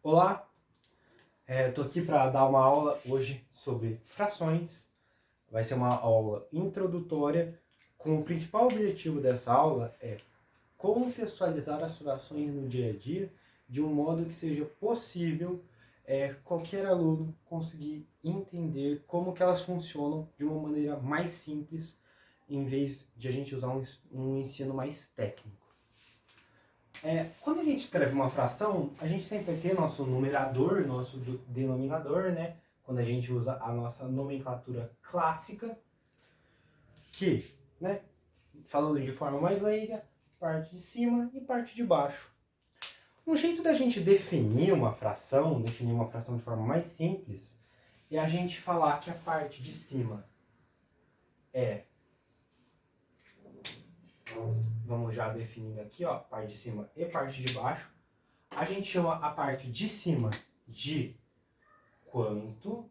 Olá, estou aqui para dar uma aula hoje sobre frações. Vai ser uma aula introdutória, com o principal objetivo dessa aula é contextualizar as frações no dia a dia de um modo que seja possível qualquer aluno conseguir entender como que elas funcionam de uma maneira mais simples, em vez de a gente usar um ensino mais técnico. Quando a gente escreve uma fração, a gente sempre vai ter nosso numerador, nosso denominador, né? Quando a gente usa a nossa nomenclatura clássica, que, né, falando de forma mais leiga, parte de cima e parte de baixo. Um jeito da gente definir uma fração de forma mais simples, é a gente falar que a parte de cima vamos já definindo aqui, ó, parte de cima e parte de baixo. A gente chama a parte de cima de quanto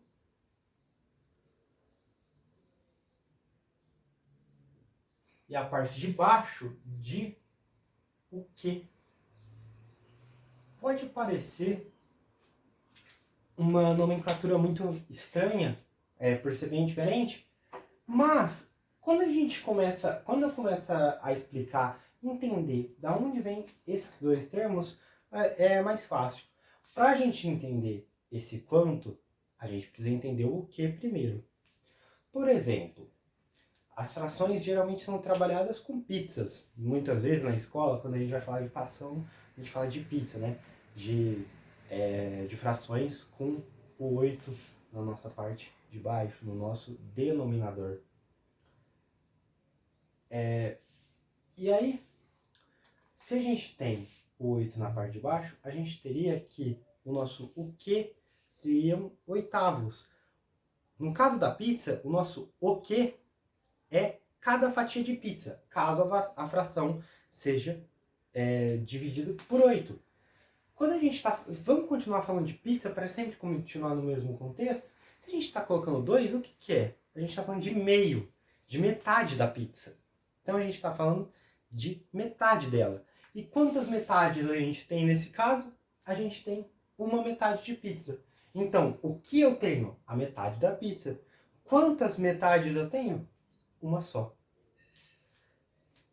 e a parte de baixo de o que. Pode parecer uma nomenclatura muito estranha, por ser bem diferente, mas quando eu começo a explicar, entender da onde vem esses dois termos, é mais fácil. Para a gente entender esse quanto, a gente precisa entender o que primeiro. Por exemplo, as frações geralmente são trabalhadas com pizzas. Muitas vezes na escola, quando a gente vai falar de fração, a gente fala de pizza, né? De frações com o 8 na nossa parte de baixo, no nosso denominador. E aí, se a gente tem o 8 na parte de baixo, a gente teria que o nosso o que seriam oitavos. No caso da pizza, o nosso o que é cada fatia de pizza, caso a fração seja dividida por 8. Quando a gente está... Vamos continuar falando de pizza para sempre continuar no mesmo contexto. Se a gente está colocando 2, o que é? A gente está falando de meio, de metade da pizza. Então a gente está falando de metade dela. E quantas metades a gente tem nesse caso? A gente tem uma metade de pizza. Então, o que eu tenho? A metade da pizza. Quantas metades eu tenho? Uma só.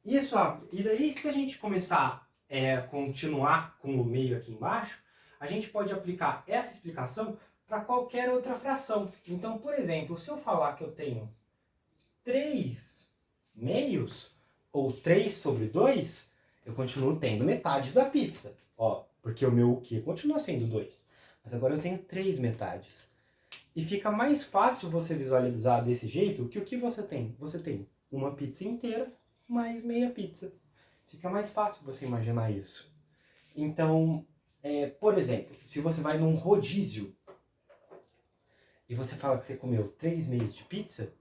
Isso, e daí se a gente começar a continuar com o meio aqui embaixo, a gente pode aplicar essa explicação para qualquer outra fração. Então, por exemplo, se eu falar que eu tenho 3 meios, ou 3 sobre 2, eu continuo tendo metades da pizza. Ó, porque o meu o quê continua sendo 2. Mas agora eu tenho 3 metades. E fica mais fácil você visualizar desse jeito que o que você tem? Você tem uma pizza inteira mais meia pizza. Fica mais fácil você imaginar isso. Então, por exemplo, se você vai num rodízio e você fala que você comeu 3 meios de pizza,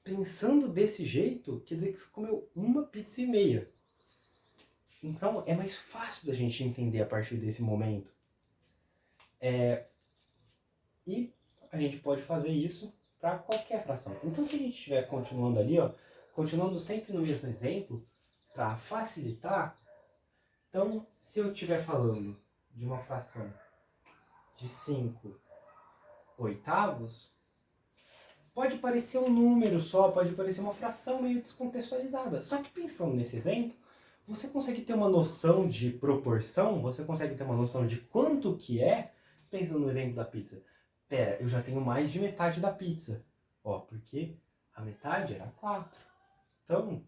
pensando desse jeito, quer dizer que você comeu uma pizza e meia. Então, é mais fácil da gente entender a partir desse momento. E a gente pode fazer isso para qualquer fração. Então, se a gente estiver continuando ali, ó, continuando sempre no mesmo exemplo, para facilitar, então, se eu estiver falando de uma fração de 5 oitavos, pode parecer um número só, pode parecer uma fração meio descontextualizada. Só que pensando nesse exemplo, você consegue ter uma noção de proporção, você consegue ter uma noção de quanto que é, pensando no exemplo da pizza. Pera, eu já tenho mais de metade da pizza. Ó, porque a metade era 4. Então,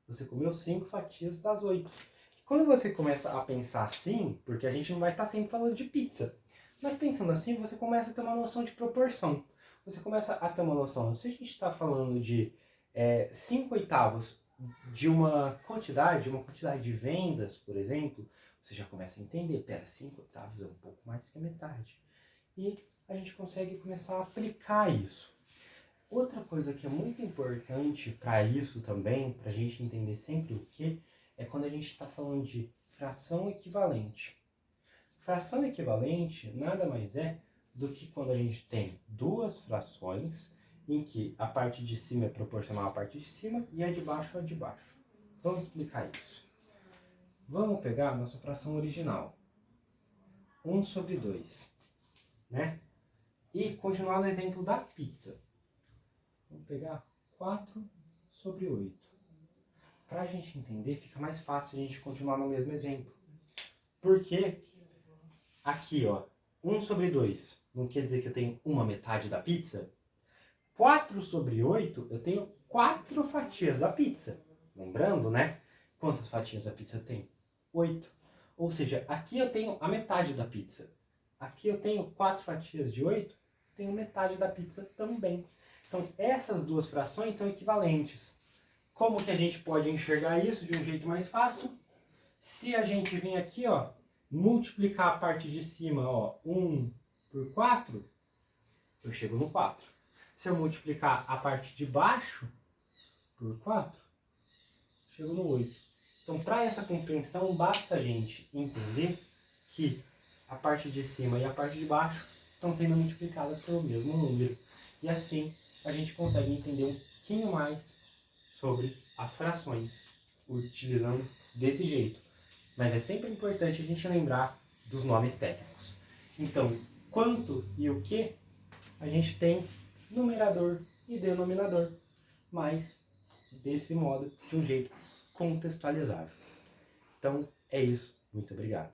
você comeu 5 fatias das 8. E quando você começa a pensar assim, porque a gente não vai estar sempre falando de pizza, mas pensando assim, você começa a ter uma noção de proporção. Você começa a ter uma noção, se a gente está falando de 5 oitavos de uma quantidade de vendas, por exemplo, você já começa a entender, pera, 5 oitavos é um pouco mais que a metade. E a gente consegue começar a aplicar isso. Outra coisa que é muito importante para isso também, para a gente entender sempre o que, é quando a gente está falando de fração equivalente. Fração equivalente nada mais é do que quando a gente tem duas frações em que a parte de cima é proporcional à parte de cima e a de baixo à de baixo. Vamos explicar isso. Vamos pegar a nossa fração original. 1 sobre 2, né? E continuar no exemplo da pizza. Vamos pegar 4 sobre 8. Para a gente entender, fica mais fácil a gente continuar no mesmo exemplo. Porque aqui, ó, 1 sobre 2 não quer dizer que eu tenho uma metade da pizza? 4 sobre 8, eu tenho 4 fatias da pizza. Lembrando, né? Quantas fatias a pizza tem? 8. Ou seja, aqui eu tenho a metade da pizza. Aqui eu tenho 4 fatias de 8, tenho metade da pizza também. Então, essas duas frações são equivalentes. Como que a gente pode enxergar isso de um jeito mais fácil? Se a gente vir aqui, ó, multiplicar a parte de cima, ó, 1 por 4, eu chego no 4. Se eu multiplicar a parte de baixo por 4, chego no 8. Então, para essa compreensão, basta a gente entender que a parte de cima e a parte de baixo estão sendo multiplicadas pelo mesmo número. E assim, a gente consegue entender um pouquinho mais sobre as frações, utilizando desse jeito. Mas é sempre importante a gente lembrar dos nomes técnicos. Então, quanto e o que, a gente tem numerador e denominador, mas desse modo, de um jeito contextualizável. Então, é isso. Muito obrigado.